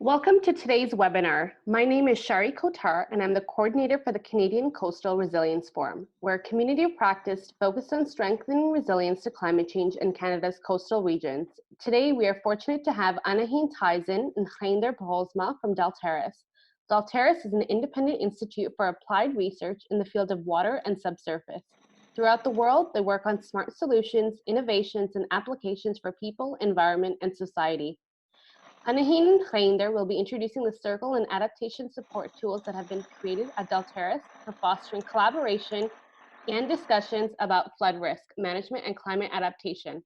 Welcome to today's webinar. My name is Shari Kotar, and I'm the coordinator for the Canadian Coastal Resilience Forum. We're a community of practice focused on strengthening resilience to climate change in Canada's coastal regions. Today, we are fortunate to have Annegien, Tijssen and Reinder Brolsma from Deltares. Deltares is an independent institute for applied research in the field of water and subsurface. Throughout the world, they work on smart solutions, innovations, and applications for people, environment, and society. Annegien and Reinder will be introducing the circle and adaptation support tools that have been created at Deltares for fostering collaboration and discussions about flood risk management and climate adaptation.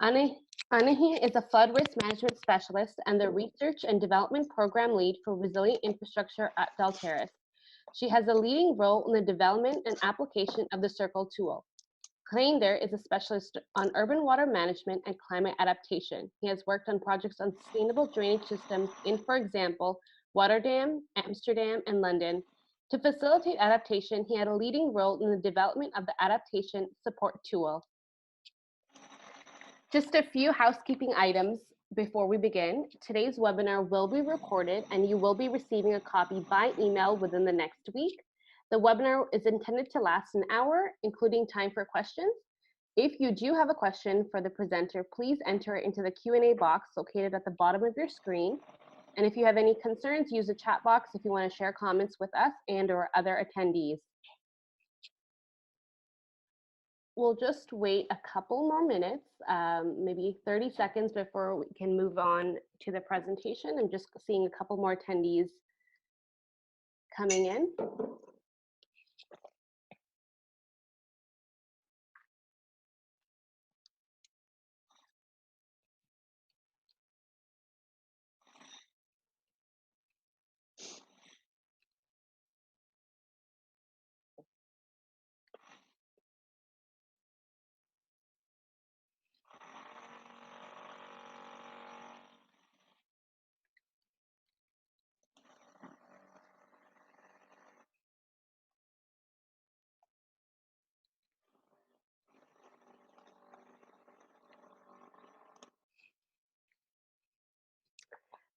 Annegien is a flood risk management specialist and the research and development program lead for resilient infrastructure at Deltares. She has a leading role in the development and application of the circle tool. Reinder is a specialist on urban water management and climate adaptation. He has worked on projects on sustainable drainage systems in, for example, Rotterdam, Amsterdam, and London. To facilitate adaptation, he had a leading role in the development of the adaptation support tool. Just a few housekeeping items before we begin. Today's webinar will be recorded and you will be receiving a copy by email within the next week. The webinar is intended to last an hour, including time for questions. If you do have a question for the presenter, please enter it into the Q&A box located at the bottom of your screen. And if you have any concerns, use the chat box if you want to share comments with us and/or other attendees. We'll just wait a couple more minutes, maybe 30 seconds before we can move on to the presentation. I'm just seeing a couple more attendees coming in.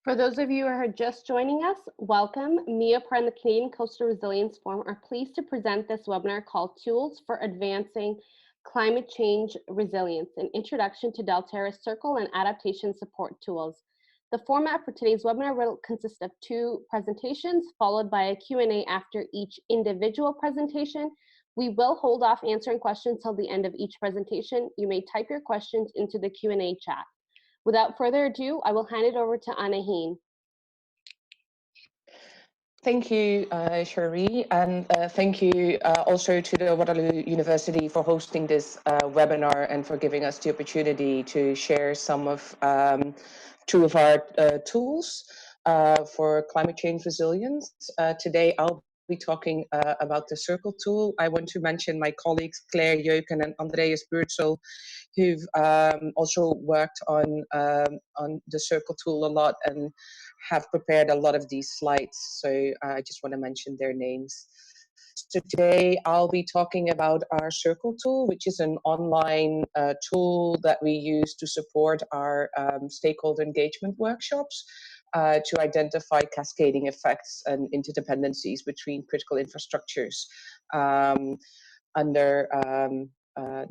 For those of you who are just joining us, welcome. Mia and the Canadian Coastal Resilience Forum are pleased to present this webinar called Tools for Advancing Climate Change Resilience, an introduction to Deltares Circle and Adaptation Support Tools. The format for today's webinar will consist of 2 presentations, followed by a Q&A after each individual presentation. We will hold off answering questions till the end of each presentation. You may type your questions into the Q&A chat. Without further ado, I will hand it over to Annegien. Thank you, Shari, and thank you also to the Waterloo University for hosting this webinar and for giving us the opportunity to share some of 2 of our tools for climate change resilience. Today, I'll be talking about the Circle tool. I want to mention my colleagues Claire Jeuken and Andreas Buurtsel, who've also worked on the Circle tool a lot and have prepared a lot of these slides. So I just want to mention their names. So today I'll be talking about our Circle tool, which is an online tool that we use to support our stakeholder engagement workshops to identify cascading effects and interdependencies between critical infrastructures under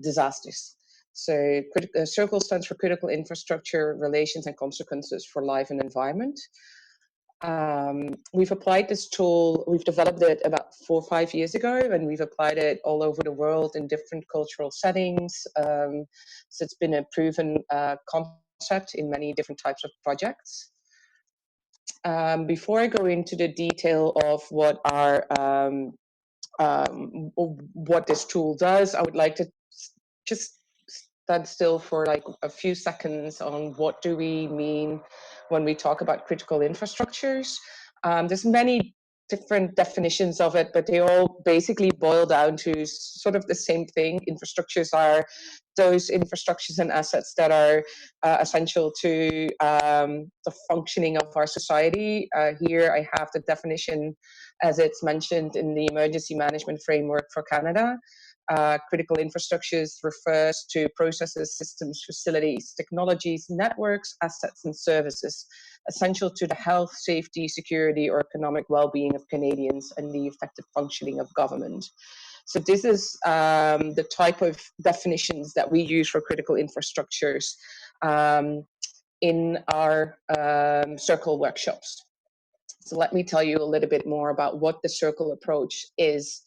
disasters. So Circle stands for Critical Infrastructure Relations and Consequences for Life and Environment. We've applied this tool, we've developed it about 4 or 5 years ago, and we've applied it all over the world in different cultural settings. So it's been a proven concept in many different types of projects. Before I go into the detail of what what this tool does, I would like to just stand still for like a few seconds on what do we mean when we talk about critical infrastructures. There's many different definitions of it, but they all basically boil down to sort of the same thing. Infrastructures are those infrastructures and assets that are essential to the functioning of our society. Here I have the definition as it's mentioned in the Emergency Management Framework for Canada. Critical infrastructures refers to processes, systems, facilities, technologies, networks, assets, and services essential to the health, safety, security, or economic well-being of Canadians and the effective functioning of government. So this is the type of definitions that we use for critical infrastructures in our circle workshops. So let me tell you a little bit more about what the circle approach is.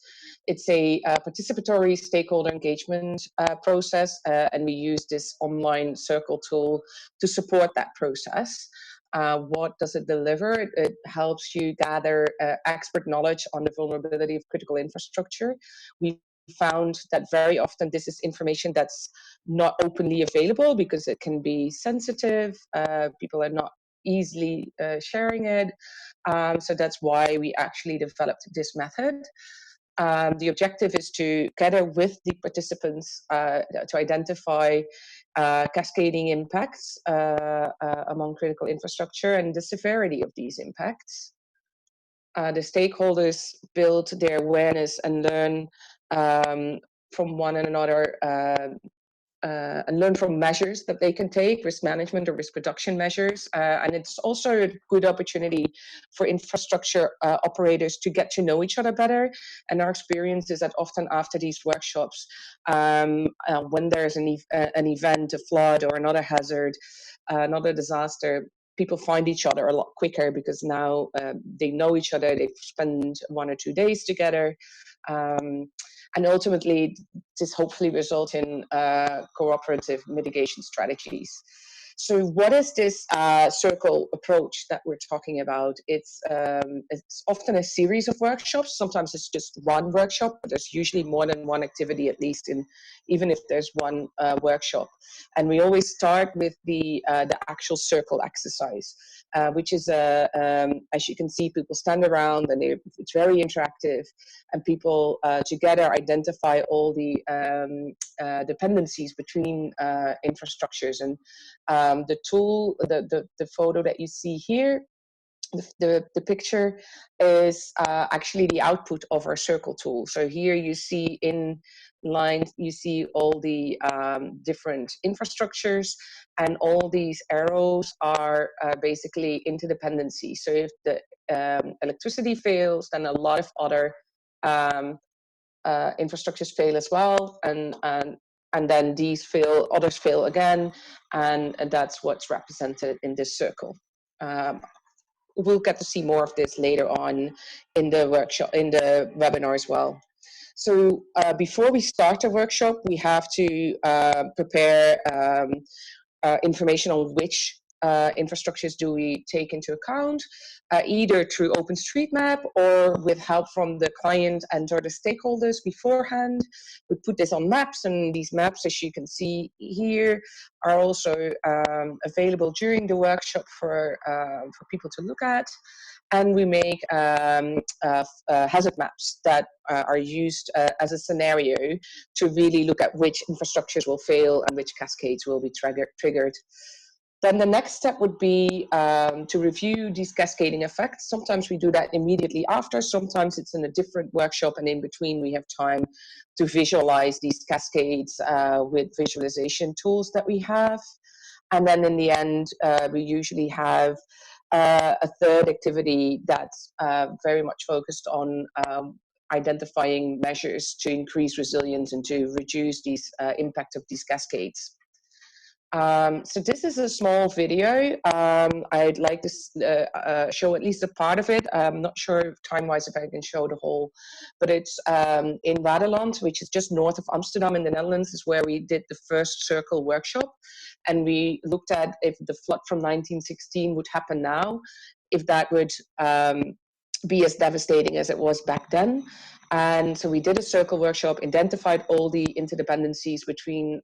It's a participatory stakeholder engagement process, and we use this online circle tool to support that process. What does it deliver? It helps you gather expert knowledge on the vulnerability of critical infrastructure. We found that very often this is information that's not openly available because it can be sensitive. People are not easily sharing it. So that's why we actually developed this method. The objective is to gather with the participants to identify cascading impacts among critical infrastructure and the severity of these impacts. The stakeholders build their awareness and learn from one another and learn from measures that they can take, risk management or risk reduction measures. And it's also a good opportunity for infrastructure operators to get to know each other better. And our experience is that often after these workshops, when there's an event, a flood or another hazard, another disaster, people find each other a lot quicker because now they know each other, they've spent 1 or 2 days together. And ultimately, this hopefully results in cooperative mitigation strategies. So what is this circle approach that we're talking about? It's often a series of workshops. Sometimes it's just one workshop, but there's usually more than one activity, at least, even if there's one workshop. And we always start with the actual circle exercise, which is, as you can see, people stand around and it's very interactive, and people together identify all the dependencies between infrastructures. And the tool, the photo that you see here, the picture is actually the output of our circle tool. So here you see in lines, you see all the different infrastructures, and all these arrows are basically interdependencies. So if the electricity fails, then a lot of other infrastructures fail as well, and then these fail, others fail again, and that's what's represented in this circle. We'll get to see more of this later on in the workshop, in the webinar as well. So before we start a workshop, we have to prepare information on which infrastructures do we take into account, either through OpenStreetMap or with help from the client and or the stakeholders beforehand. We put this on maps, and these maps, as you can see here, are also available during the workshop for people to look at. And we make hazard maps that are used as a scenario to really look at which infrastructures will fail and which cascades will be triggered. Then the next step would be to review these cascading effects. Sometimes we do that immediately after, sometimes it's in a different workshop, and in between we have time to visualize these cascades with visualization tools that we have. And then in the end, we usually have a third activity that's very much focused on identifying measures to increase resilience and to reduce these impact of these cascades. So this is a small video. I'd like to show at least a part of it. I'm not sure time-wise if I can show the whole, but it's in Waterland, which is just north of Amsterdam in the Netherlands, is where we did the first circle workshop. And we looked at if the flood from 1916 would happen now, if that would be as devastating as it was back then. And so we did a circle workshop, identified all the interdependencies between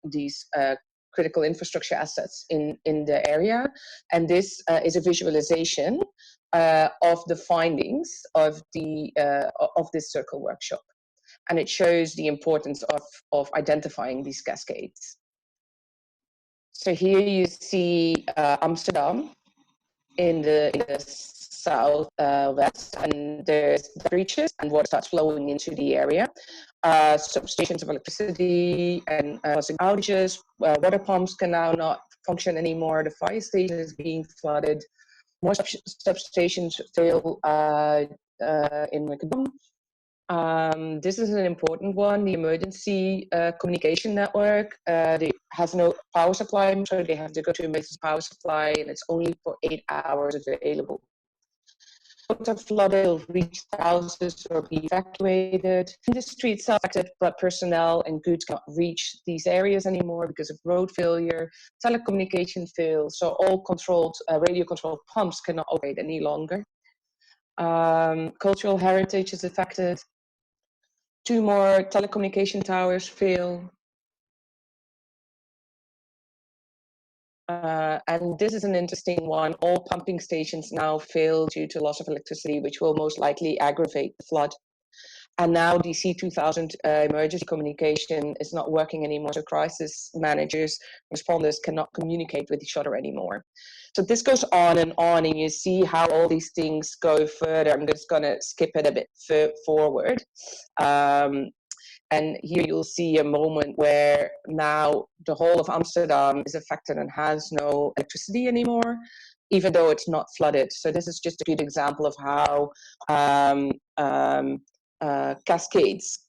these critical infrastructure assets in the area. And this is a visualization of the findings of this circle workshop. And it shows the importance of identifying these cascades. So here you see Amsterdam in the southwest, and there's breaches and water starts flowing into the area. Substations of electricity and causing outages. Water pumps can now not function anymore. The fire station is being flooded. More substations fail in Macedon. This is an important one. The emergency communication network has no power supply, so they have to go to emergency power supply, and it's only for 8 hours available. Water flooded will reach houses or be evacuated. Industry itself affected, but personnel and goods cannot reach these areas anymore because of road failure. Telecommunication fails, so all controlled radio-controlled pumps cannot operate any longer. Cultural heritage is affected. 2 more telecommunication towers fail. And this is an interesting one. All pumping stations now fail due to loss of electricity, which will most likely aggravate the flood. And now the C2000 emergency communication is not working anymore. So crisis managers, responders cannot communicate with each other anymore. So this goes on, and you see how all these things go further. I'm just going to skip it a bit forward. And here you'll see a moment where now the whole of Amsterdam is affected and has no electricity anymore, even though it's not flooded. So this is just a good example of how cascades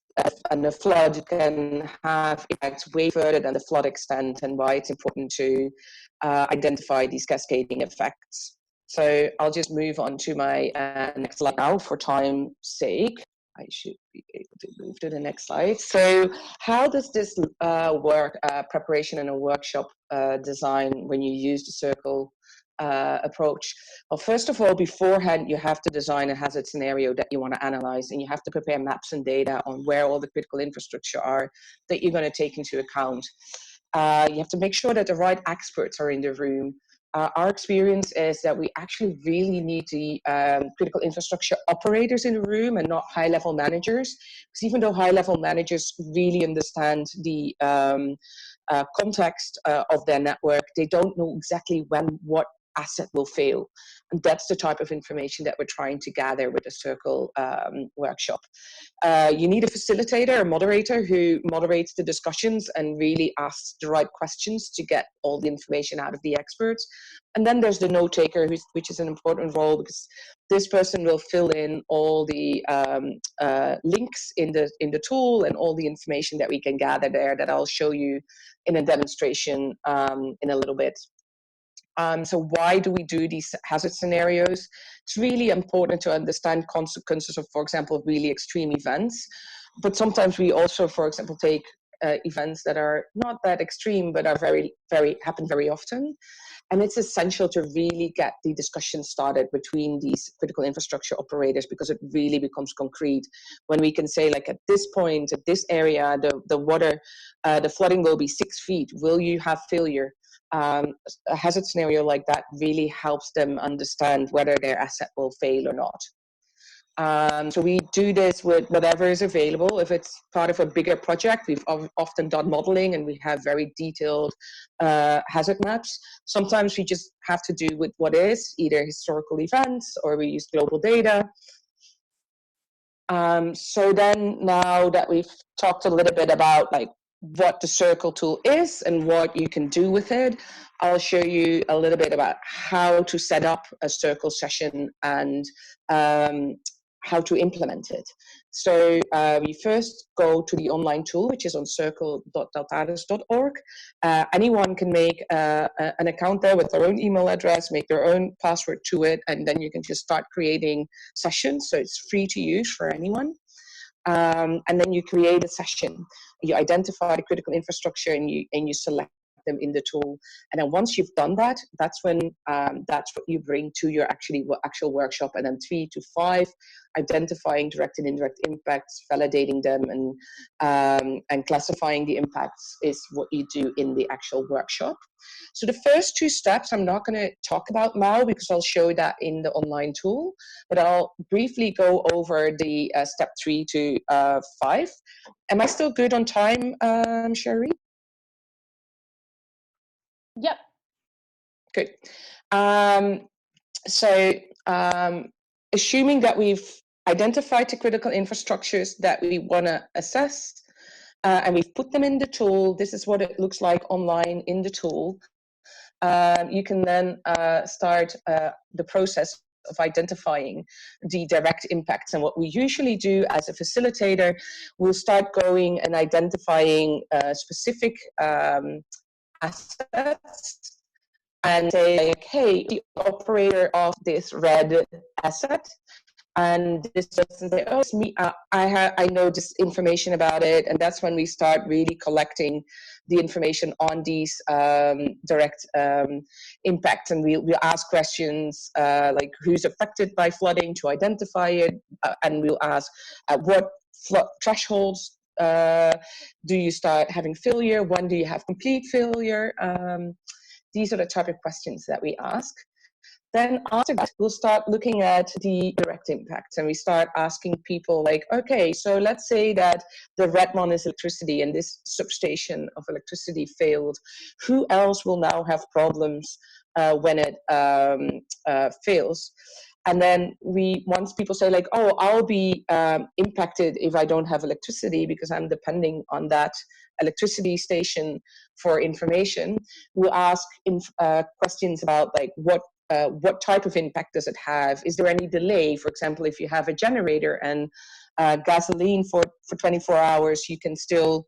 and the flood can have impacts way further than the flood extent, and why it's important to identify these cascading effects. So I'll just move on to my next slide now for time's sake. I should be able to move to the next slide. So how does this work, preparation in a workshop design when you use the circle approach? Well, first of all, beforehand, you have to design a hazard scenario that you want to analyze, and you have to prepare maps and data on where all the critical infrastructure are that you're going to take into account. You have to make sure that the right experts are in the room. Our experience is that we actually really need the critical infrastructure operators in the room and not high-level managers. Because even though high-level managers really understand the context of their network, they don't know exactly when what asset will fail. And that's the type of information that we're trying to gather with the Circle workshop. You need a facilitator, a moderator who moderates the discussions and really asks the right questions to get all the information out of the experts. And then there's the note taker, which is an important role because this person will fill in all the links in the tool and all the information that we can gather there that I'll show you in a demonstration in a little bit. So why do we do these hazard scenarios? It's really important to understand consequences of, for example, really extreme events. But sometimes we also, for example, take events that are not that extreme, but are happen very often. And it's essential to really get the discussion started between these critical infrastructure operators, because it really becomes concrete when we can say, like, at this point, at this area, the water, the flooding will be 6 feet. Will you have failure? A hazard scenario like that really helps them understand whether their asset will fail or not. So we do this with whatever is available. If it's part of a bigger project, we've often done modeling and we have very detailed hazard maps. Sometimes we just have to do with what is, either historical events or we use global data. So then now that we've talked a little bit about like what the Circle tool is and what you can do with it, I'll show you a little bit about how to set up a Circle session and how to implement it. So we first go to the online tool, which is on circle.deltares.org. Anyone can make an account there with their own email address, make their own password to it, and then you can just start creating sessions. So it's free to use for anyone. And then you create a session. You identify the critical infrastructure and you select them in the tool. And then once you've done that, that's when that's what you bring to your actual workshop. And then 3 to 5, identifying direct and indirect impacts, validating them, and classifying the impacts is what you do in the actual workshop. So the first 2 steps I'm not going to talk about now because I'll show that in the online tool, but I'll briefly go over the step 3 to 5. Am I still good on time, Sherry? Yep. Good. So assuming that we've identified the critical infrastructures that we want to assess, and we've put them in the tool, this is what it looks like online in the tool. You can then start the process of identifying the direct impacts. And what we usually do as a facilitator, we'll start going and identifying specific assets and say, like, hey, the operator of this red asset, and this doesn't say, oh, it's me, I know this information about it. And that's when we start really collecting the information on these direct impacts. And we'll ask questions like who's affected by flooding to identify it. And we'll ask at what flood thresholds do you start having failure? When do you have complete failure? These are the type of questions that we ask. Then after that, we'll start looking at the direct impacts, and we start asking people like, okay, so let's say that the red one is electricity and this substation of electricity failed. Who else will now have problems when it fails? And then once people say like, oh, I'll be impacted if I don't have electricity because I'm depending on that electricity station for information, we'll ask questions about like what type of impact does it have? Is there any delay? For example, if you have a generator and gasoline for 24 hours, you can still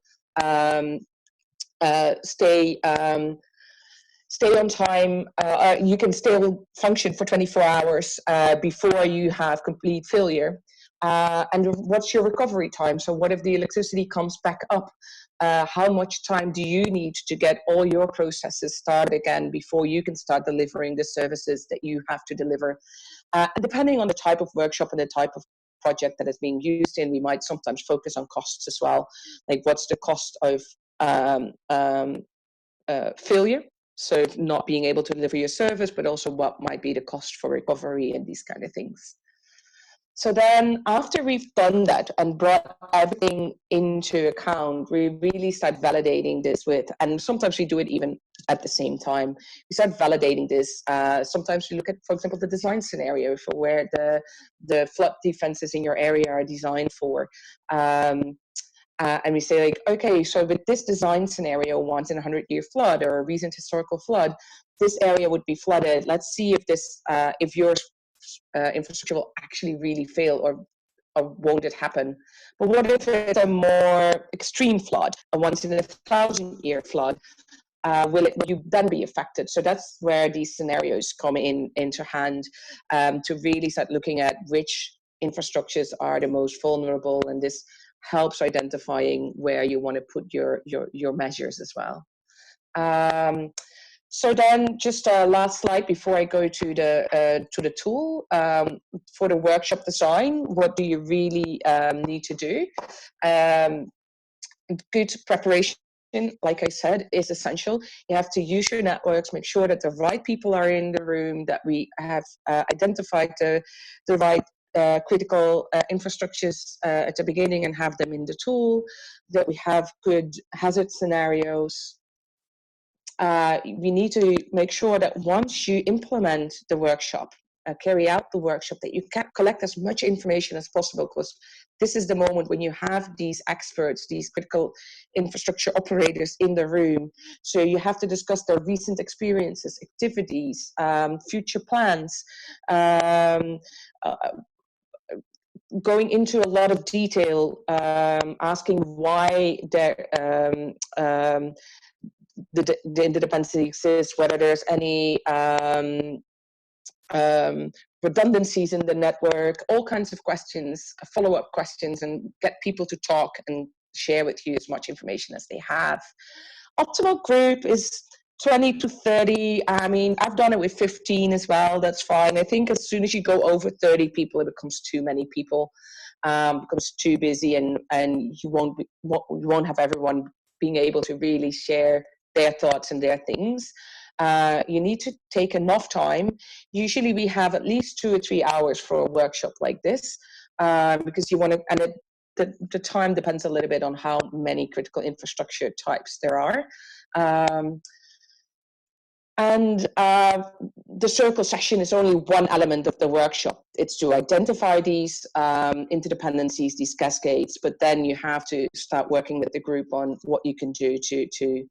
stay on time. You can still function for 24 hours before you have complete failure. And what's your recovery time? So what if the electricity comes back up? How much time do you need to get all your processes started again before you can start delivering the services that you have to deliver? And depending on the type of workshop and the type of project that is being used in, we might sometimes focus on costs as well. Like what's the cost of failure? So not being able to deliver your service, but also what might be the cost for recovery and these kind of things. So then after we've done that and brought everything into account, we really start validating this with, and sometimes we do it even at the same time, we start validating this. Sometimes we look at, for example, the design scenario for where the flood defenses in your area are designed for. And we say like, okay, so with this design scenario, once in a 100-year flood or a recent historical flood, this area would be flooded. Let's see if this, if your infrastructure will actually really fail, or won't it happen? But what if it's a more extreme flood, a once in a 1,000-year flood? Will you then be affected? So that's where these scenarios come into hand, to really start looking at which infrastructures are the most vulnerable, and this helps identifying where you want to put your measures as well. So then, just a last slide before I go to the tool. For the workshop design, what do you really need to do? Good preparation, like I said, is essential. You have to use your networks, make sure that the right people are in the room, that we have identified the right critical infrastructures at the beginning and have them in the tool, that we have good hazard scenarios. We need to make sure that once you implement the workshop, carry out the workshop, that you can collect as much information as possible, because this is the moment when you have these experts, these critical infrastructure operators in the room. So you have to discuss their recent experiences, activities, future plans, going into a lot of detail, asking why they're the interdependency exists, whether there's any redundancies in the network, all kinds of questions, follow-up questions, and get people to talk and share with you as much information as they have. Optimal group is 20 to 30. I mean, I've done it with 15 as well. That's fine. I think as soon as you go over 30 people, it becomes too many people, becomes too busy, and you won't have everyone being able to really share their thoughts and their things. You need to take enough time. Usually we have at least 2 or 3 hours for a workshop like this, because you want to, and the time depends a little bit on how many critical infrastructure types there are. And the circle session is only one element of the workshop. It's to identify these interdependencies, these cascades, but then you have to start working with the group on what you can do to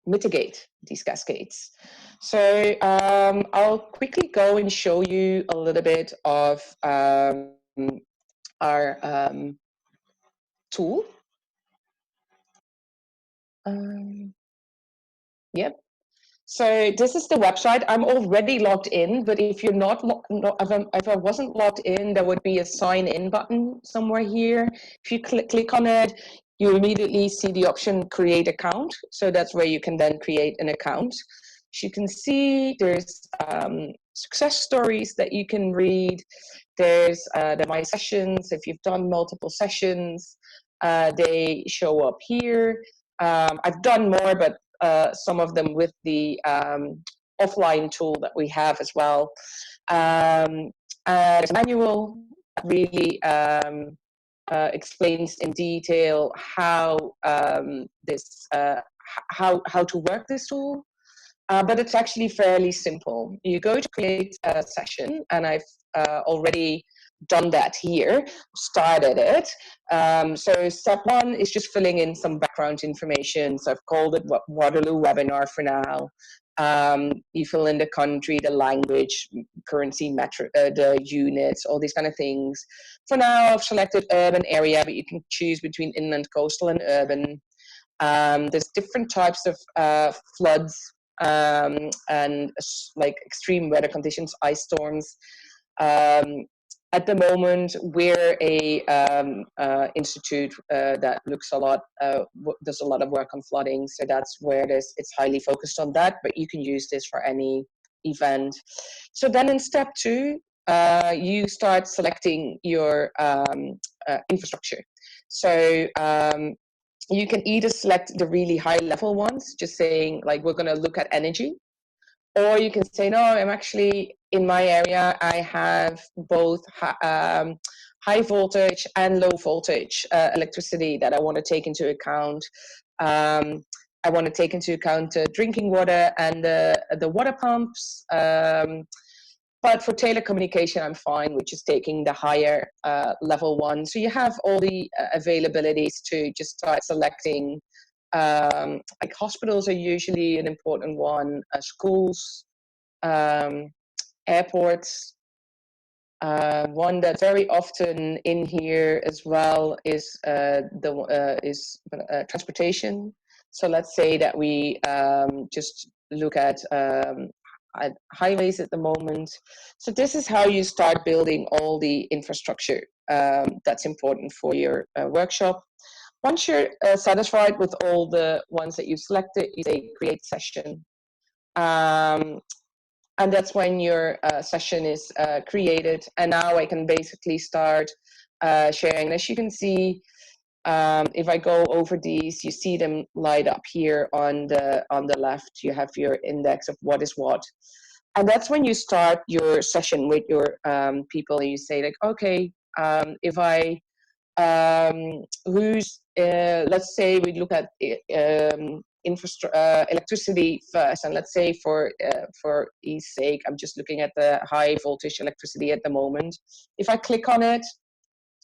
mitigate these cascades. So I'll quickly go and show you a little bit of our tool. Yep. So this is the website. I'm already logged in, but if you're if I wasn't logged in, there would be a sign in button somewhere here. If you click on it, you immediately see the option create account. So that's where you can then create an account. As you can see, there's success stories that you can read. There's the My Sessions. If you've done multiple sessions, they show up here. I've done more, but some of them with the offline tool that we have as well. There's a manual that really explains in detail how how to work this tool. But it's actually fairly simple. You go to create a session, and I've already done that here, started it. So step one is just filling in some background information. So I've called it Waterloo webinar for now. You fill in the country, the language, currency, the units, all these kind of things. For now, I've selected urban area, but you can choose between inland, coastal, and urban. There's different types of floods and like extreme weather conditions, ice storms. At the moment, we're a institute that looks a lot, does a lot of work on flooding. So that's where it's highly focused on that, but you can use this for any event. So then in step two, you start selecting your infrastructure. So you can either select the really high level ones, just saying like, we're going to look at energy. Or you can say, no, I'm actually in my area, I have both high voltage and low voltage electricity that I want to take into account. I want to take into account drinking water and the water pumps. But for telecommunication, I'm fine with just taking the higher level one. So you have all the availabilities to just start selecting. Like hospitals are usually an important one, schools, airports. One that's very often in here as well is transportation. So let's say that we just look at highways at the moment. So this is how you start building all the infrastructure that's important for your workshop. Once you're satisfied with all the ones that you selected, you say create session. And that's when your session is created. And now I can basically start sharing. And as you can see, if I go over these, you see them light up here on the left. You have your index of what is what. And that's when you start your session with your people. And you say like, okay, if I let's say we look at electricity first, and let's say for ease sake, I'm just looking at the high voltage electricity at the moment. If I click on it,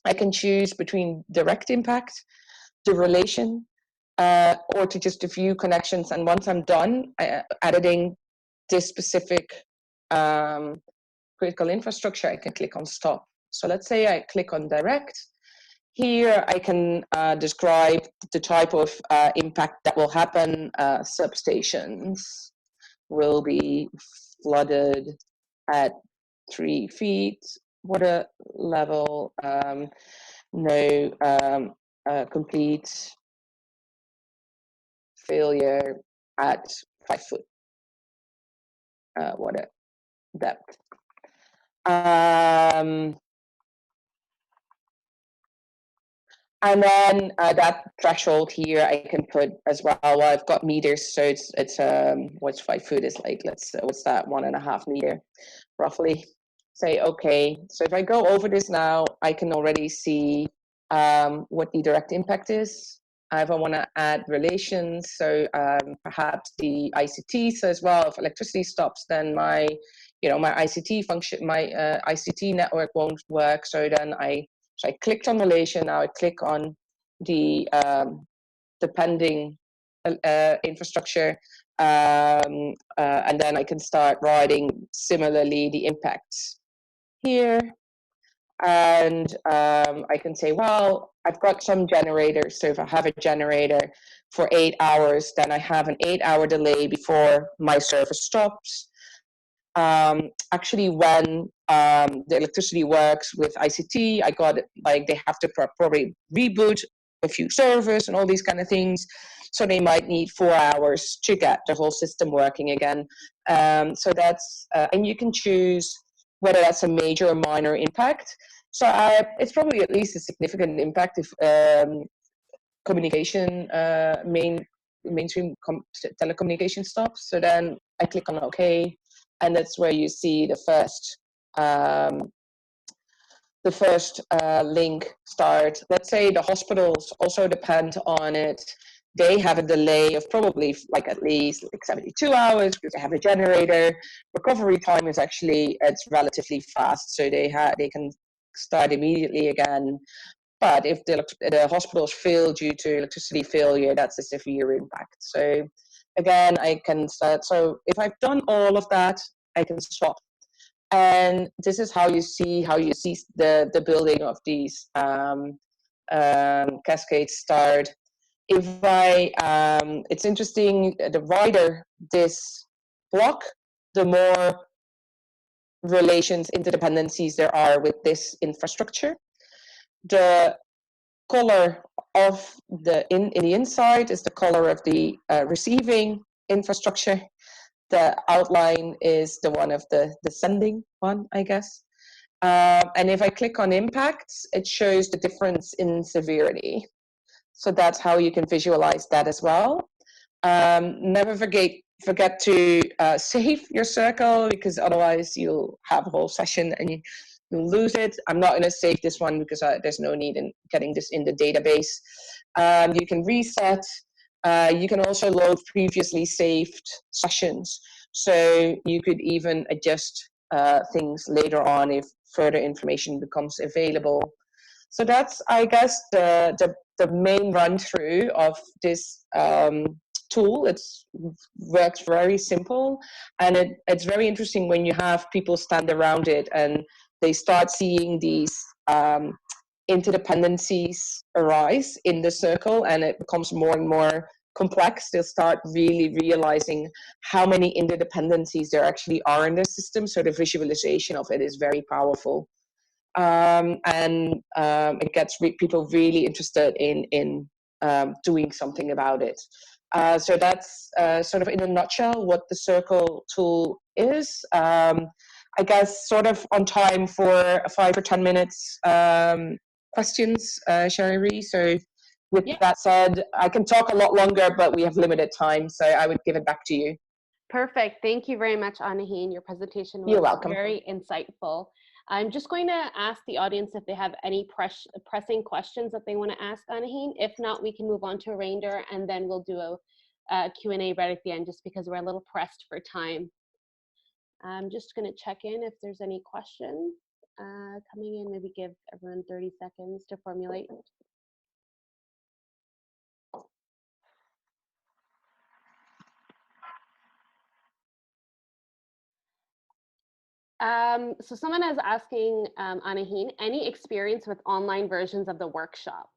I can choose between direct impact, the relation, or to just view connections. And once I'm done editing this specific critical infrastructure, I can click on stop. So let's say I click on direct. Here I can describe the type of impact that will happen. Substations will be flooded at 3 feet water level. No complete failure at 5 foot water depth. And then that threshold here I can put as well. Well, I've got meters, so it's what's 5 foot is like, what's that, 1.5 meter roughly. Say okay. So if I go over this now, I can already see what the direct impact is. if I want to add relations, so perhaps the ICTs as well. If electricity stops, then my ICT function, my ICT network won't work. So then I clicked on relation. Now I click on the depending infrastructure, and then I can start writing similarly the impacts here. And I can say, well, I've got some generators. So if I have a generator for 8 hours, then I have an 8-hour delay before my service stops. Actually, when the electricity works with ICT, I got it, like they have to probably reboot a few servers and all these kind of things. So they might need 4 hours to get the whole system working again. So that's, and you can choose whether that's a major or minor impact. So it's probably at least a significant impact if communication, mainstream telecommunication stops. So then I click on OK, and that's where you see the first link start. Let's say the hospitals also depend on it. They have a delay of probably like at least like 72 hours because they have a generator. Recovery time is actually, it's relatively fast, so they can start immediately again. But if the hospitals fail due to electricity failure, that's a severe impact. So again, I can start. So if I've done all of that, I can stop. And this is how you see the building of these cascades start. If it's interesting, the wider this block, the more relations, interdependencies there are with this infrastructure. The color of in the inside is the color of the receiving infrastructure. The outline is the one of the sending one, I guess. And if I click on impacts, it shows the difference in severity. So that's how you can visualize that as well. Never forget to save your circle, because otherwise you'll have a whole session and you'll lose it. I'm not going to save this one because there's no need in getting this in the database. You can reset. You can also load previously saved sessions. So you could even adjust things later on if further information becomes available. So that's, I guess, the main run through of this tool. It works very simple, and it's very interesting when you have people stand around it and they start seeing these interdependencies arise in the circle, and it becomes more and more complex. They'll start really realizing how many interdependencies there actually are in the system. So the visualization of it is very powerful. And it gets people really interested in doing something about it. So that's sort of in a nutshell what the circle tool is. I guess sort of on time for 5 or 10 minutes questions, Sherry. So with that said, I can talk a lot longer, but we have limited time, so I would give it back to you. Perfect. Thank you very much, Annegien. Your presentation was You're welcome. Very insightful. I'm just going to ask the audience if they have any pressing questions that they want to ask Annegien. If not, we can move on to Reinder, and then we'll do a Q&A right at the end, just because we're a little pressed for time. I'm just going to check in if there's any questions coming in. Maybe give everyone 30 seconds to formulate. So someone is asking, Annegien, any experience with online versions of the workshop?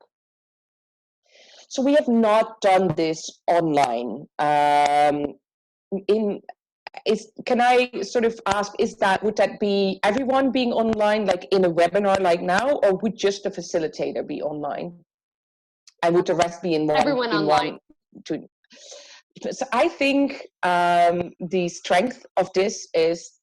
So we have not done this online. Can I sort of ask, would that be everyone being online, like in a webinar like now, or would just the facilitator be online? And would the rest be in one? Everyone online. So I think the strength of this is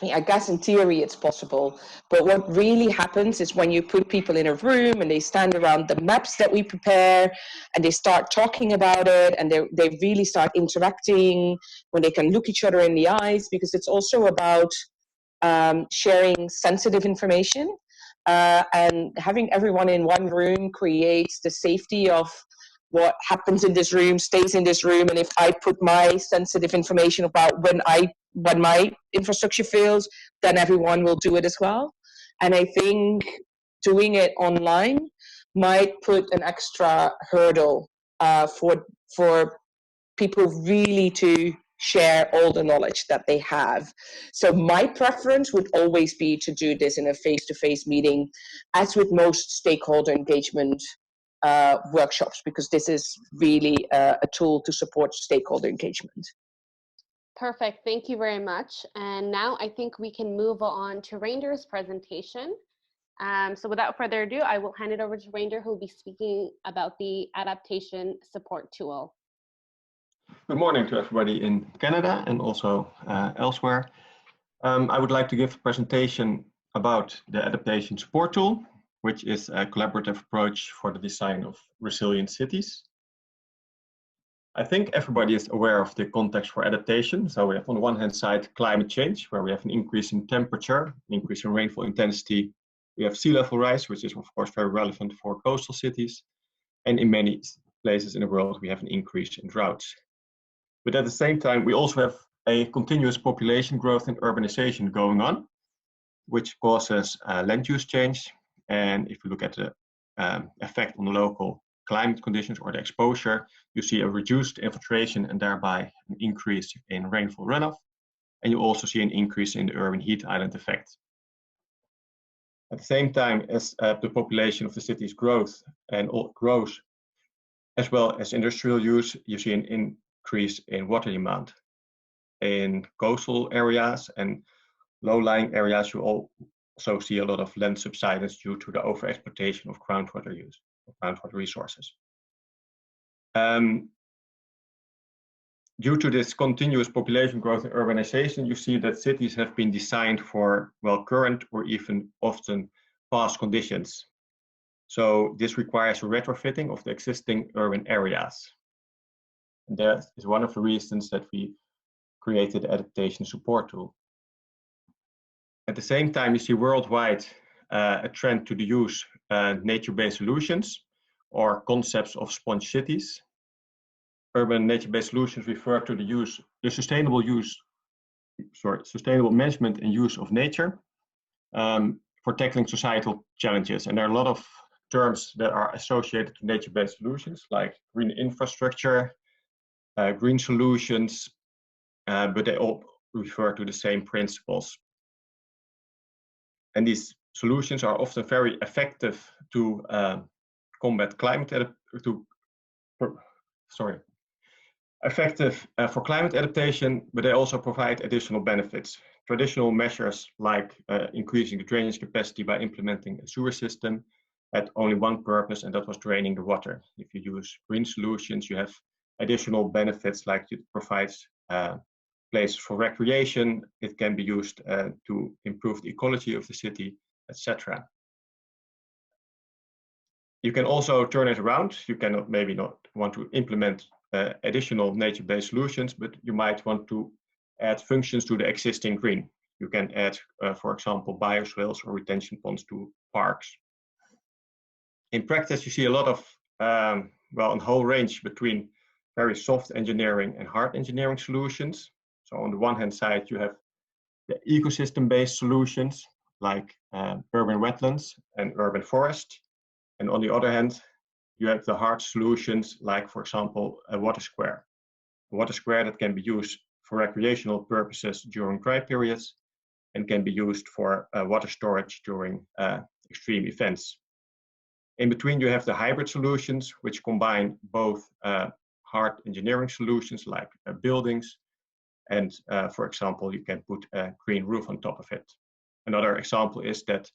I mean, I guess in theory it's possible, but what really happens is when you put people in a room and they stand around the maps that we prepare and they start talking about it, and they really start interacting when they can look each other in the eyes, because it's also about sharing sensitive information. And having everyone in one room creates the safety of what happens in this room stays in this room. And if I put my sensitive information about when my infrastructure fails, then everyone will do it as well. And I think doing it online might put an extra hurdle for people really to share all the knowledge that they have. So my preference would always be to do this in a face-to-face meeting, as with most stakeholder engagement workshops, because this is really a tool to support stakeholder engagement. Perfect, thank you very much. And now I think we can move on to Reinder's presentation. So without further ado, I will hand it over to Reinder, who will be speaking about the adaptation support tool. Good morning to everybody in Canada and also elsewhere. I would like to give a presentation about the adaptation support tool, which is a collaborative approach for the design of resilient cities. I think everybody is aware of the context for adaptation. So we have on the one hand side climate change, where we have an increase in temperature, an increase in rainfall intensity. We have sea level rise, which is of course very relevant for coastal cities. And in many places in the world, we have an increase in droughts. But at the same time, we also have a continuous population growth and urbanization going on, which causes land use change. And if you look at the effect on the local climate conditions or the exposure, you see a reduced infiltration and thereby an increase in rainfall runoff. And you also see an increase in the urban heat island effect. At the same time as the population of the cities grows, as well as industrial use, you see an increase in water demand. In coastal areas and low-lying areas, you also see a lot of land subsidence due to the overexploitation of groundwater use, of groundwater resources. Due to this continuous population growth and urbanization, you see that cities have been designed for, well, current or even often past conditions. So this requires a retrofitting of the existing urban areas. And that is one of the reasons that we created the adaptation support tool. At the same time, you see worldwide a trend to the use nature-based solutions or concepts of sponge cities. Urban nature-based solutions refer to the sustainable management and use of nature for tackling societal challenges. And there are a lot of terms that are associated to nature-based solutions, like green infrastructure, green solutions, but they all refer to the same principles. And these solutions are often very effective to combat effective for climate adaptation, but they also provide additional benefits. Traditional measures like increasing the drainage capacity by implementing a sewer system had only one purpose, and that was draining the water. If you use green solutions, you have additional benefits like it provides places for recreation, it can be used to improve the ecology of the city, etc. You can also turn it around. You cannot maybe not want to implement additional nature-based solutions, but you might want to add functions to the existing green. You can add, for example, bioswales or retention ponds to parks. In practice, you see a lot of, well, a whole range between very soft engineering and hard engineering solutions. So on the one hand side, you have the ecosystem-based solutions like urban wetlands and urban forest. And on the other hand, you have the hard solutions like, for example, a water square. A water square that can be used for recreational purposes during dry periods and can be used for water storage during extreme events. In between, you have the hybrid solutions, which combine both hard engineering solutions like buildings, and for example, you can put a green roof on top of it. Another example is that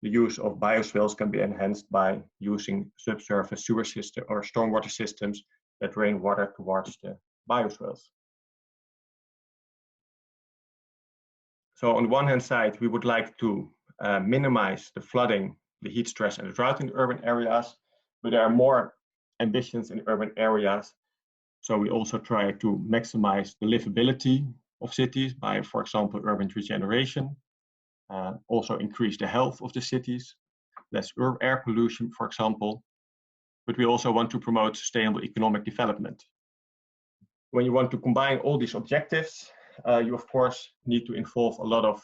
the use of bioswales can be enhanced by using subsurface sewer system or stormwater systems that drain water towards the bioswales. So on the one hand side, we would like to minimize the flooding, the heat stress and the drought in urban areas, but there are more ambitions in urban areas. So we also try to maximize the livability of cities by, for example, urban regeneration, also increase the health of the cities less air pollution, for example. But we also want to promote sustainable economic development. When you want to combine all these objectives, you of course need to involve a lot of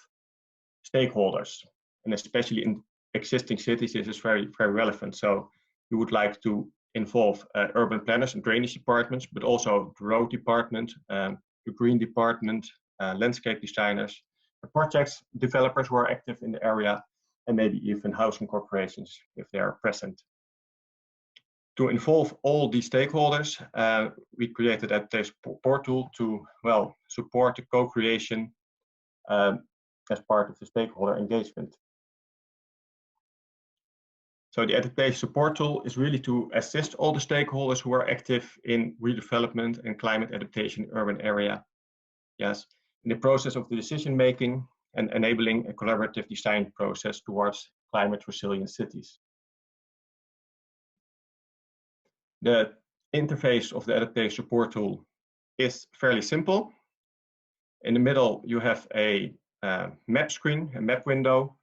stakeholders, and especially in existing cities, this is very, very relevant. So you would like to involve urban planners and drainage departments, but also the road department, the green department, landscape designers, the projects developers who are active in the area, and maybe even housing corporations if they are present. To involve all these stakeholders, we created Adaptation portal to, well, support the co-creation as part of the stakeholder engagement. So the Adaptation support tool is really to assist all the stakeholders who are active in redevelopment and climate adaptation in urban area. Yes, in the process of the decision making and enabling a collaborative design process towards climate resilient cities. The interface of the Adaptation support tool is fairly simple. In the middle, you have a map screen, a map window,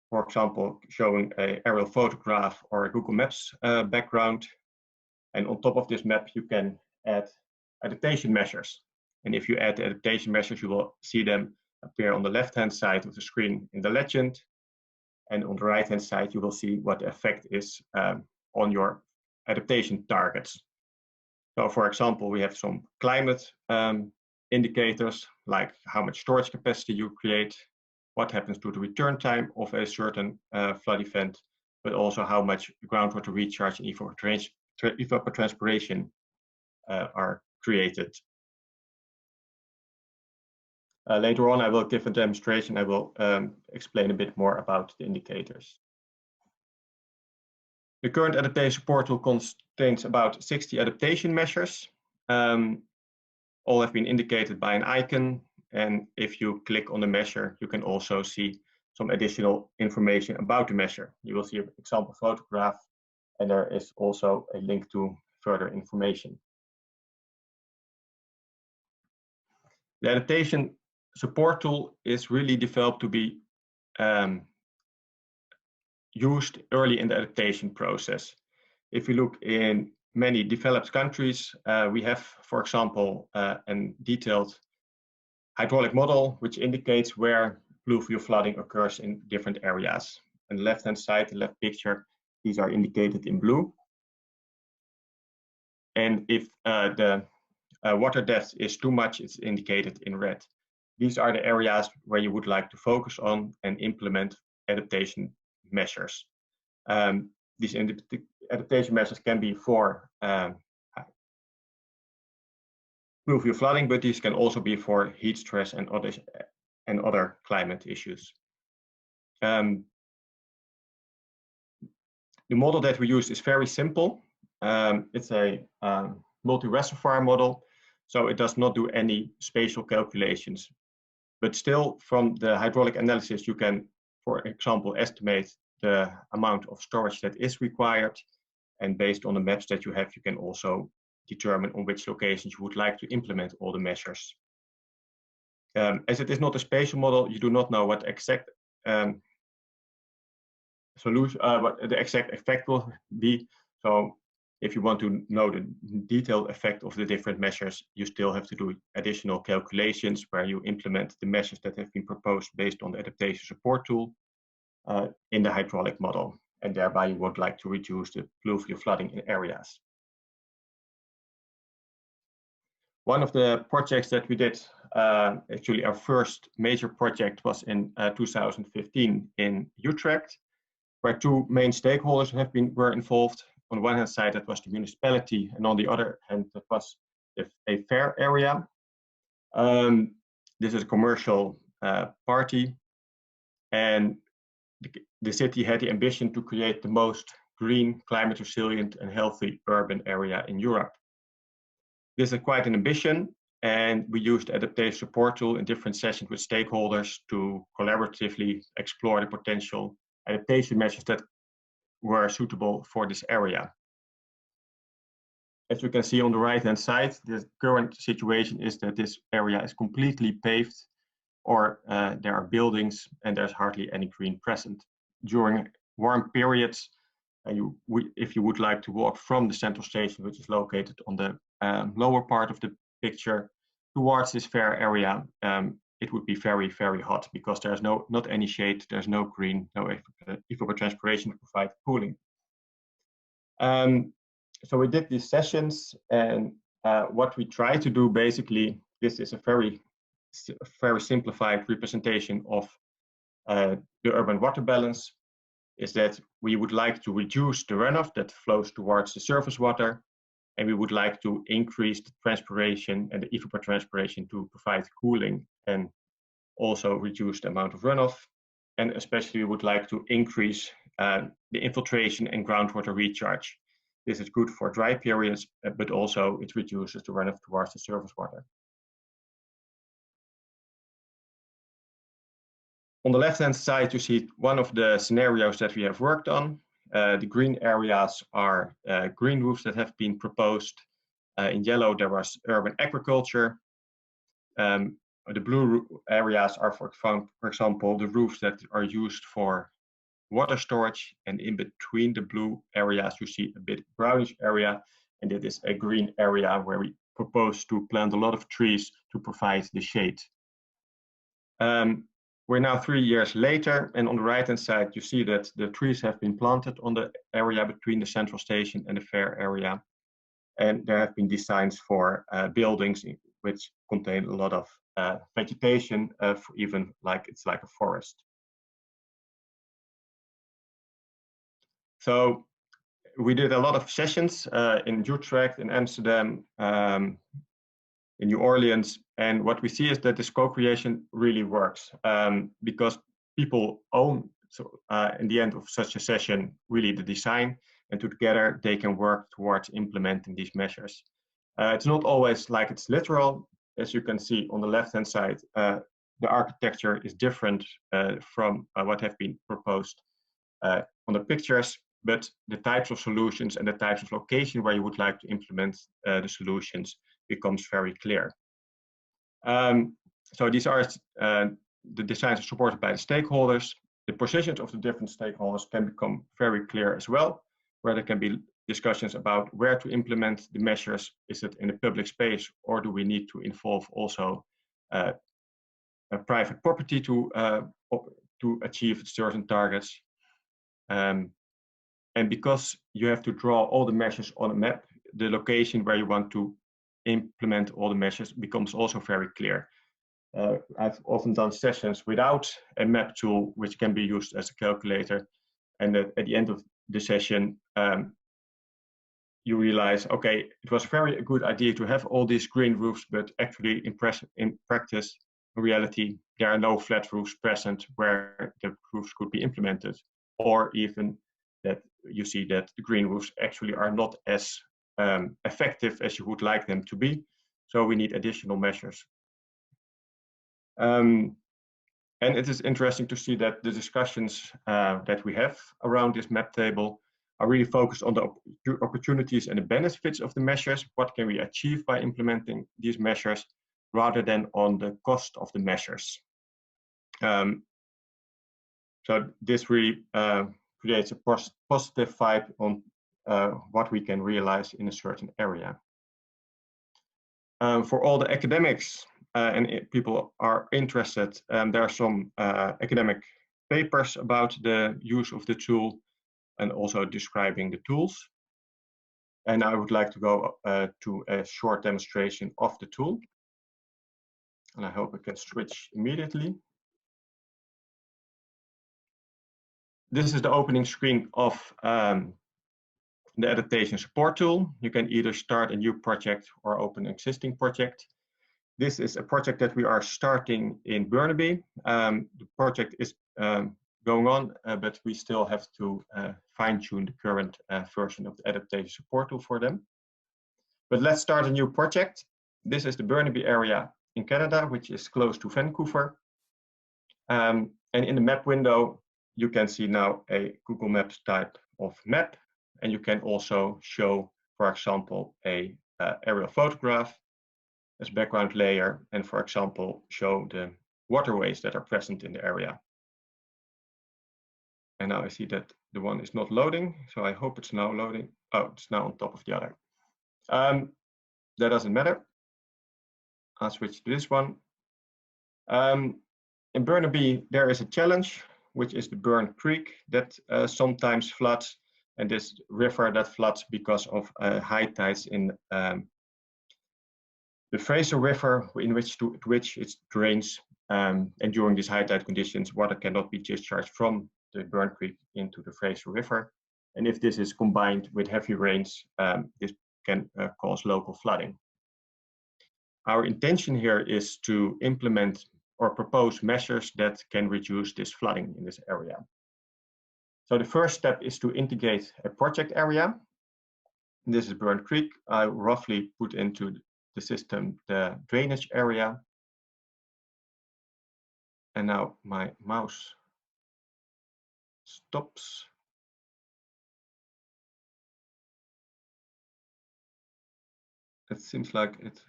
for example, showing an aerial photograph or a Google Maps background. And on top of this map, you can add adaptation measures. And if you add the adaptation measures, you will see them appear on the left-hand side of the screen in the legend. And on the right-hand side, you will see what the effect is on your adaptation targets. So for example, we have some climate indicators, like how much storage capacity you create, what happens to the return time of a certain flood event, but also how much groundwater recharge and evapotranspiration are created. Later on, I will give a demonstration. I will explain a bit more about the indicators. The current adaptation portal contains about 60 adaptation measures. All have been indicated by an icon. And if you click on the measure, you can also see some additional information about the measure. You will see an example photograph, and there is also a link to further information. The adaptation support tool is really developed to be used early in the adaptation process. If you look in many developed countries, we have, for example, a detailed hydraulic model which indicates where pluvial flooding occurs in different areas. On the left-hand side, the left picture, these are indicated in blue. And if the water depth is too much, it's indicated in red. These are the areas where you would like to focus on and implement adaptation measures. These adaptation measures can be for pluvial flooding, but these can also be for heat stress and other climate issues. The model that we use is very simple. It's a multi-reservoir model, so it does not do any spatial calculations. But still, from the hydraulic analysis, you can, for example, estimate the amount of storage that is required. And based on the maps that you have, you can also determine on which locations you would like to implement all the measures. As it is not a spatial model, you do not know what exact solution, what the exact effect will be. So if you want to know the detailed effect of the different measures, you still have to do additional calculations where you implement the measures that have been proposed based on the adaptation support tool in the hydraulic model. And thereby you would like to reduce the pluvial flooding in areas. One of the projects that we did, actually our first major project, was in 2015 in Utrecht, where two main stakeholders were involved. On the one hand side, that was the municipality, and on the other hand, that was a fair area. This is a commercial party, and the city had the ambition to create the most green, climate resilient, and healthy urban area in Europe. This is quite an ambition, and we used the adaptation support tool in different sessions with stakeholders to collaboratively explore the potential adaptation measures that were suitable for this area. As you can see on the right-hand side, the current situation is that this area is completely paved, or there are buildings and there's hardly any green present. During warm periods, and if you would like to walk from the central station, which is located on the lower part of the picture, towards this fair area, it would be very, very hot because there's not any shade, there's no green, no evapotranspiration to provide cooling. So we did these sessions, and what we try to do basically, this is a very simplified representation of the urban water balance, is that we would like to reduce the runoff that flows towards the surface water, and we would like to increase the transpiration and the evapotranspiration to provide cooling and also reduce the amount of runoff. And especially we would like to increase the infiltration and groundwater recharge. This is good for dry periods, but also it reduces the runoff towards the surface water. On the left-hand side, you see one of the scenarios that we have worked on. The green areas are green roofs that have been proposed. In yellow, there was urban agriculture. The blue areas are, for example, the roofs that are used for water storage. And in between the blue areas, you see a bit brownish area. And it is a green area where we propose to plant a lot of trees to provide the shade. We're now 3 years later, and on the right-hand side, you see that the trees have been planted on the area between the central station and the fair area. And there have been designs for buildings which contain a lot of vegetation, even like it's like a forest. So we did a lot of sessions in Utrecht, in Amsterdam, in New Orleans, and what we see is that this co-creation really works because people own, in the end of such a session, really the design, and together they can work towards implementing these measures. It's not always like it's literal. As you can see on the left-hand side, the architecture is different from what have been proposed on the pictures, but the types of solutions and the types of location where you would like to implement the solutions becomes very clear. So these are the designs are supported by the stakeholders. The positions of the different stakeholders can become very clear as well, where there can be discussions about where to implement the measures. Is it in a public space, or do we need to involve also a private property to achieve certain targets? And because you have to draw all the measures on a map, the location where you want to implement all the measures becomes also very clear. I've often done sessions without a map tool, which can be used as a calculator. And at the end of the session, you realize, okay, it was a very good idea to have all these green roofs, but actually in practice, in reality, there are no flat roofs present where the roofs could be implemented, or even that you see that the green roofs actually are not as effective as you would like them to be. So we need additional measures. And it is interesting to see that the discussions that we have around this map table are really focused on the opportunities and the benefits of the measures. What can we achieve by implementing these measures, rather than on the cost of the measures. So this really creates a positive vibe on what we can realize in a certain area. For all the academics and people are interested, there are some academic papers about the use of the tool and also describing the tools. And I would like to go to a short demonstration of the tool. And I hope I can switch immediately. This is the opening screen of the adaptation support tool. You can either start a new project or open an existing project. This is a project that we are starting in Burnaby. The project is going on, but we still have to fine-tune the current version of the adaptation support tool for them. But let's start a new project. This is the Burnaby area in Canada, which is close to Vancouver. And in the map window, you can see now a Google Maps type of map. And you can also show, for example, a aerial photograph as background layer, and for example, show the waterways that are present in the area. And now I see that the one is not loading, so I hope it's now loading. Oh, it's now on top of the other. That doesn't matter. I'll switch to this one. In Burnaby, there is a challenge, which is the Burn Creek that sometimes floods, and this river that floods because of high tides in the Fraser River, in which it drains, and during these high tide conditions, water cannot be discharged from the Burn Creek into the Fraser River. And if this is combined with heavy rains, this can cause local flooding. Our intention here is to implement or propose measures that can reduce this flooding in this area. So the first step is to integrate a project area. This is Burn Creek. I roughly put into the system the drainage area. And now my mouse stops. It seems like it.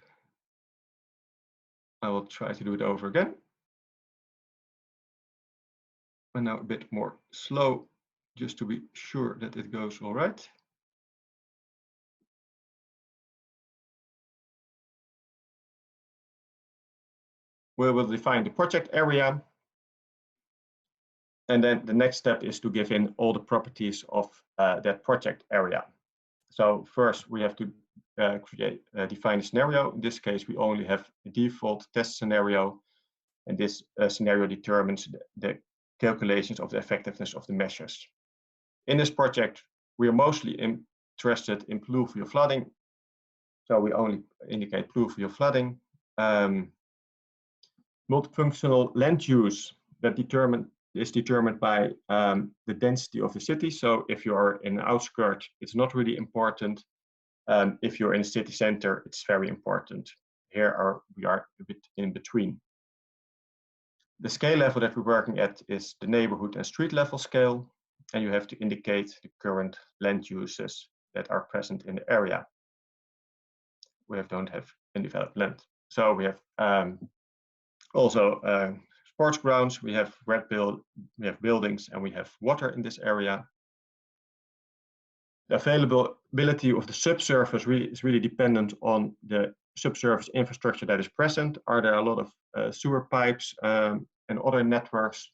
I will try to do it over again. And now a bit more slow, just to be sure that it goes all right. We will define the project area. And then the next step is to give in all the properties of that project area. So first we have to define a scenario. In this case, we only have a default test scenario. And this scenario determines the calculations of the effectiveness of the measures. In this project, we are mostly interested in pluvial flooding. So we only indicate pluvial flooding. Multifunctional land use that is determined by the density of the city. So if you are in the outskirts, it's not really important. If you're in the city center, it's very important. Here we are a bit in between. The scale level that we're working at is the neighborhood and street level scale, and you have to indicate the current land uses that are present in the area. We don't have any developed land. So we have also sports grounds, we have buildings, and we have water in this area. The availability of the subsurface is really dependent on the subsurface infrastructure that is present. Are there a lot of sewer pipes and other networks,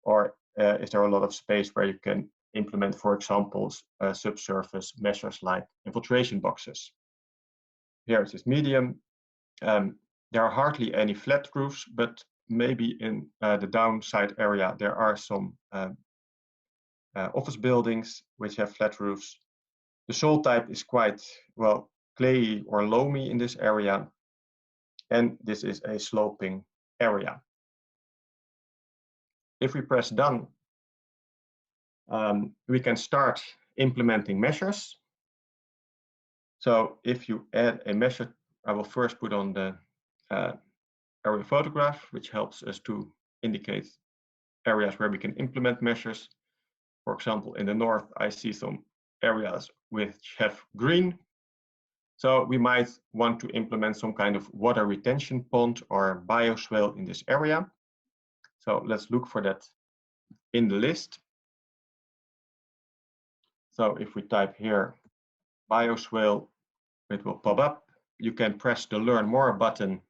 or is there a lot of space where you can implement, for example, subsurface measures like infiltration boxes? Here it is medium. There are hardly any flat roofs, but maybe in the downside area there are some office buildings which have flat roofs. The soil type is quite, well, clayey or loamy in this area, and this is a sloping area. If we press done, we can start implementing measures. So if you add a measure, I will first put on the area photograph, which helps us to indicate areas where we can implement measures. For example, in the north, I see some areas which have green. So we might want to implement some kind of water retention pond or bioswale in this area. So let's look for that in the list. So if we type here bioswale, it will pop up. You can press the Learn More button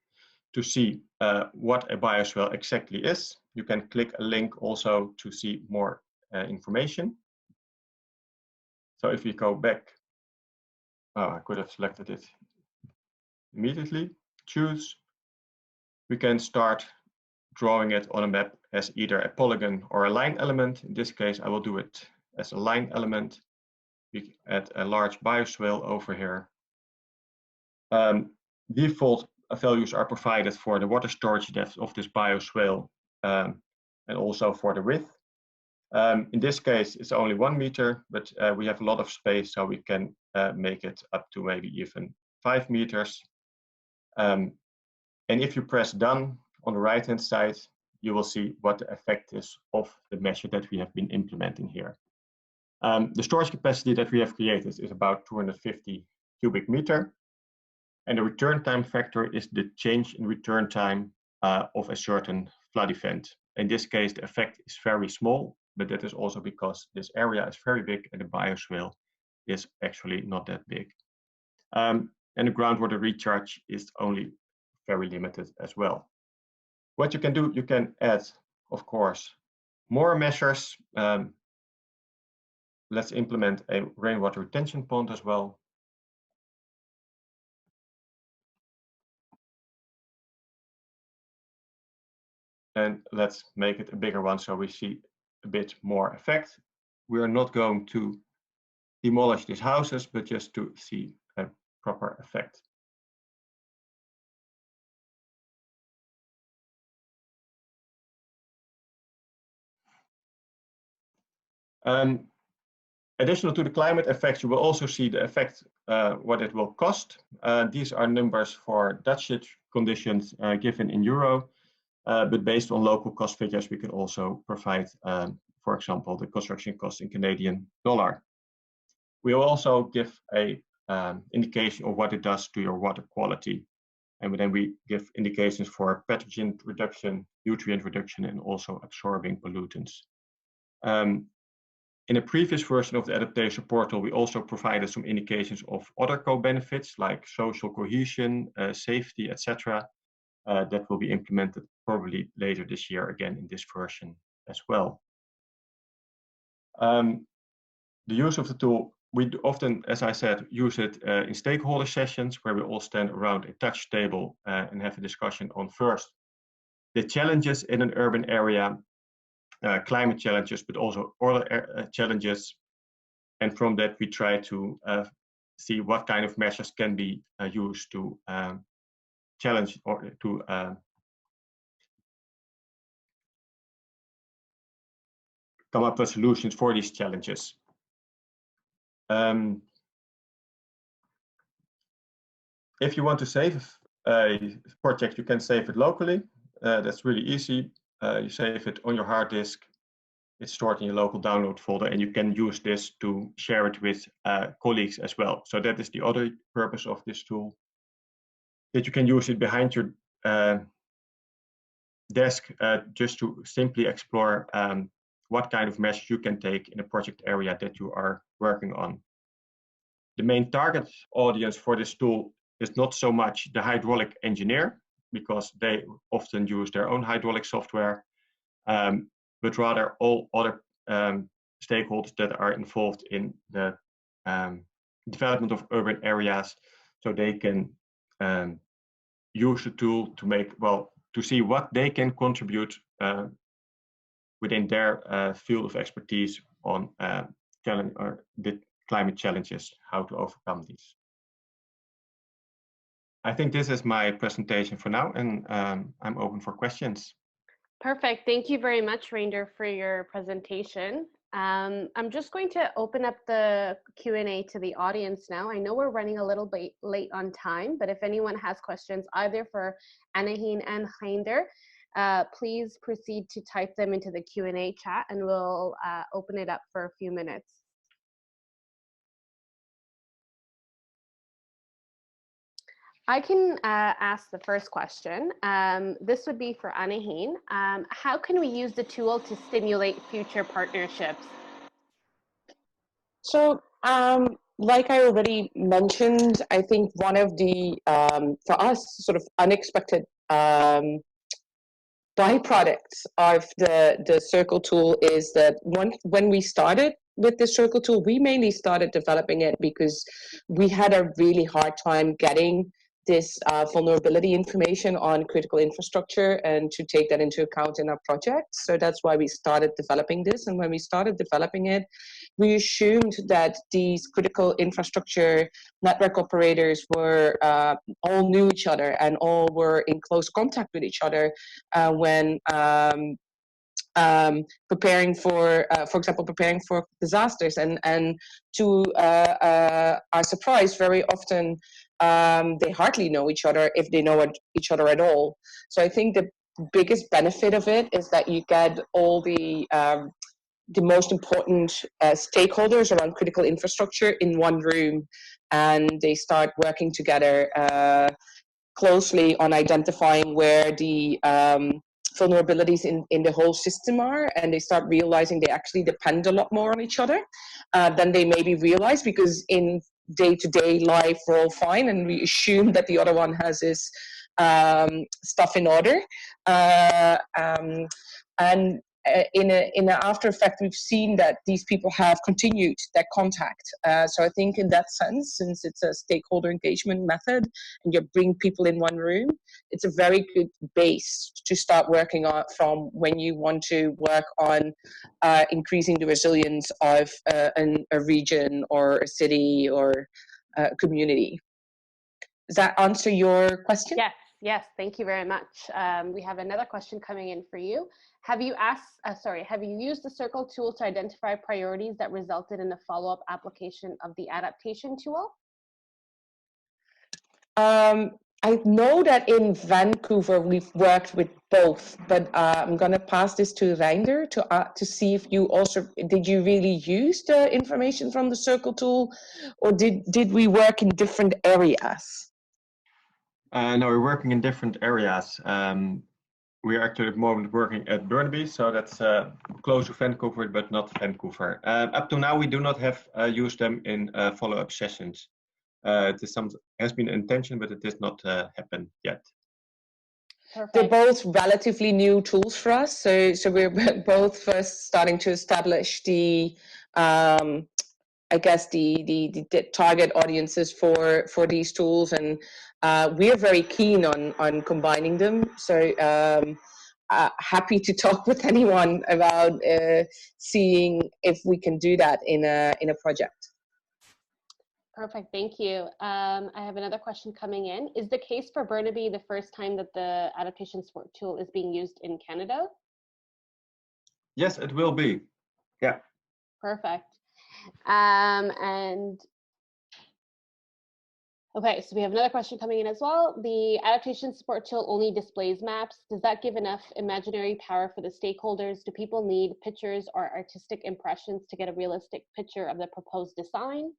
to see what a bioswale exactly is. You can click a link also to see more information. So if we go back, I could have selected it immediately. Choose. We can start drawing it on a map as either a polygon or a line element. In this case, I will do it as a line element. We add a large bioswale over here. Default values are provided for the water storage depth of this bioswale and also for the width. In this case, it's only 1 meter, but we have a lot of space, so we can make it up to maybe even 5 meters. And if you press done on the right-hand side, you will see what the effect is of the measure that we have been implementing here. The storage capacity that we have created is about 250 cubic meter. And the return time factor is the change in return time of a certain flood event. In this case, the effect is very small, but that is also because this area is very big and the bioswale is actually not that big. And the groundwater recharge is only very limited as well. What you can do, you can add, of course, more measures. Let's implement a rainwater retention pond as well. And let's make it a bigger one so we see a bit more effect. We are not going to demolish these houses, but just to see a proper effect. Additional to the climate effects, you will also see the effect, what it will cost. These are numbers for Dutch conditions given in euro, but based on local cost figures, we can also provide, for example, the construction cost in Canadian dollar. We will also give a indication of what it does to your water quality. And then we give indications for pathogen reduction, nutrient reduction, and also absorbing pollutants. In a previous version of the adaptation portal, we also provided some indications of other co-benefits like social cohesion, safety, etc. That will be implemented probably later this year again in this version as well. The use of the tool, we often, as I said, use it in stakeholder sessions where we all stand around a touch table and have a discussion on first the challenges in an urban area, climate challenges, but also other challenges. And from that, we try to see what kind of measures can be used to challenge or to come up with solutions for these challenges. If you want to save a project, you can save it locally. That's really easy. You save it on your hard disk. It's stored in your local download folder, and you can use this to share it with colleagues as well. So that is the other purpose of this tool, that you can use it behind your desk just to simply explore what kind of measures you can take in a project area that you are working on. The main target audience for this tool is not so much the hydraulic engineer, because they often use their own hydraulic software, but rather all other stakeholders that are involved in the development of urban areas, so they can use the tool to make, well, to see what they can contribute within their field of expertise on challenge or the climate challenges, how to overcome these. I think this is my presentation for now, and I'm open for questions. Perfect. Thank you very much, Reinder, for your presentation. I'm just going to open up the Q&A to the audience now. I know we're running a little bit late on time, but if anyone has questions either for Annegien and Reinder, please proceed to type them into the Q&A chat, and we'll open it up for a few minutes. I can ask the first question. This would be for Annegien. How can we use the tool to stimulate future partnerships? So, like I already mentioned, I think one of the, for us, sort of unexpected byproducts of the Circle tool is that when we started with the Circle tool, we mainly started developing it because we had a really hard time getting this vulnerability information on critical infrastructure and to take that into account in our project. So that's why we started developing this. And when we started developing it, we assumed that these critical infrastructure network operators were all knew each other and all were in close contact with each other when preparing for example, preparing for disasters. And to our surprise, very often they hardly know each other, if they know each other at all. So I think the biggest benefit of it is that you get all the most important stakeholders around critical infrastructure in one room, and they start working together closely on identifying where the vulnerabilities in the whole system are, and they start realizing they actually depend a lot more on each other than they maybe realize, because in day-to-day life we're all fine and we assume that the other one has his stuff in order. And in an after effect, we've seen that these people have continued that contact. So I think in that sense, since it's a stakeholder engagement method and you bring people in one room, it's a very good base to start working on from when you want to work on increasing the resilience of a region or a city or a community. Does that answer your question? Yes, yes, thank you very much. We have another question coming in for you. Have you used the circle tool to identify priorities that resulted in a follow-up application of the adaptation tool? I know that in Vancouver we've worked with both, but I'm going to pass this to Reinder to see if you also, did you really use the information from the circle tool, or did we work in different areas? No, we're working in different areas. We're actually at the moment working at Burnaby, so that's close to Vancouver, but not Vancouver. Up to now, we do not have used them in follow-up sessions. It has been an intention, but it did not happen yet. Perfect. They're both relatively new tools for us, so we're both first starting to establish the I guess the target audiences for these tools, and we're very keen on combining them. So happy to talk with anyone about seeing if we can do that in a project. Perfect, thank you. I have another question coming in. Is the case for Burnaby the first time that the adaptation support tool is being used in Canada? Yes, it will be. Yeah. Perfect. And okay, so we have another question coming in as well. The adaptation support tool only displays maps. Does that give enough imaginary power for the stakeholders? Do people need pictures or artistic impressions to get a realistic picture of the proposed design?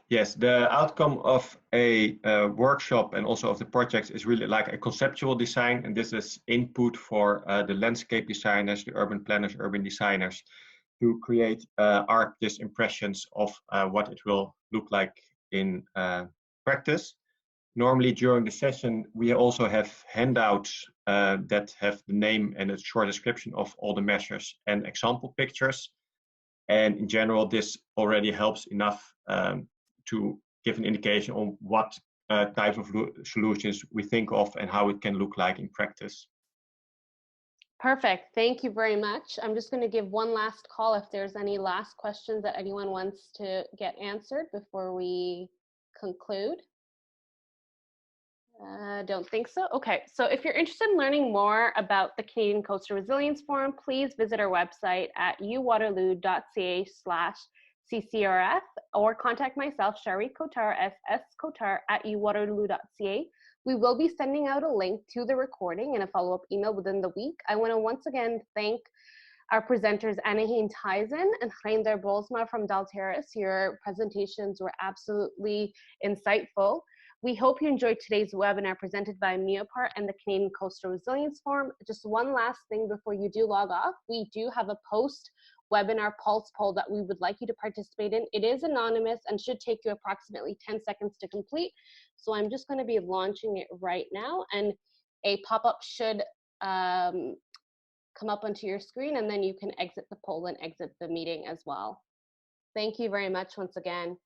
Yes, the outcome of a workshop and also of the project is really like a conceptual design, and this is input for the landscape designers, the urban planners, urban designers, to create artist impressions of what it will look like in practice. Normally during the session, we also have handouts that have the name and a short description of all the measures and example pictures. And in general, this already helps enough to give an indication on what type of solutions we think of and how it can look like in practice. Perfect. Thank you very much. I'm just going to give one last call if there's any last questions that anyone wants to get answered before we conclude. Don't think so. Okay, so if you're interested in learning more about the Canadian Coastal Resilience Forum, please visit our website at uwaterloo.ca/CCRF or contact myself, Shari Kotar, @uwaterloo.ca. We will be sending out a link to the recording and a follow-up email within the week. I want to once again thank our presenters, Annegien, Tijssen, and Reinder Brolsma from Deltares. Your presentations were absolutely insightful. We hope you enjoyed today's webinar presented by Neopart and the Canadian Coastal Resilience Forum. Just one last thing before you do log off, we do have a post-webinar pulse poll that we would like you to participate in. It is anonymous and should take you approximately 10 seconds to complete. So I'm just going to be launching it right now, and a pop-up should come up onto your screen, and then you can exit the poll and exit the meeting as well. Thank you very much once again.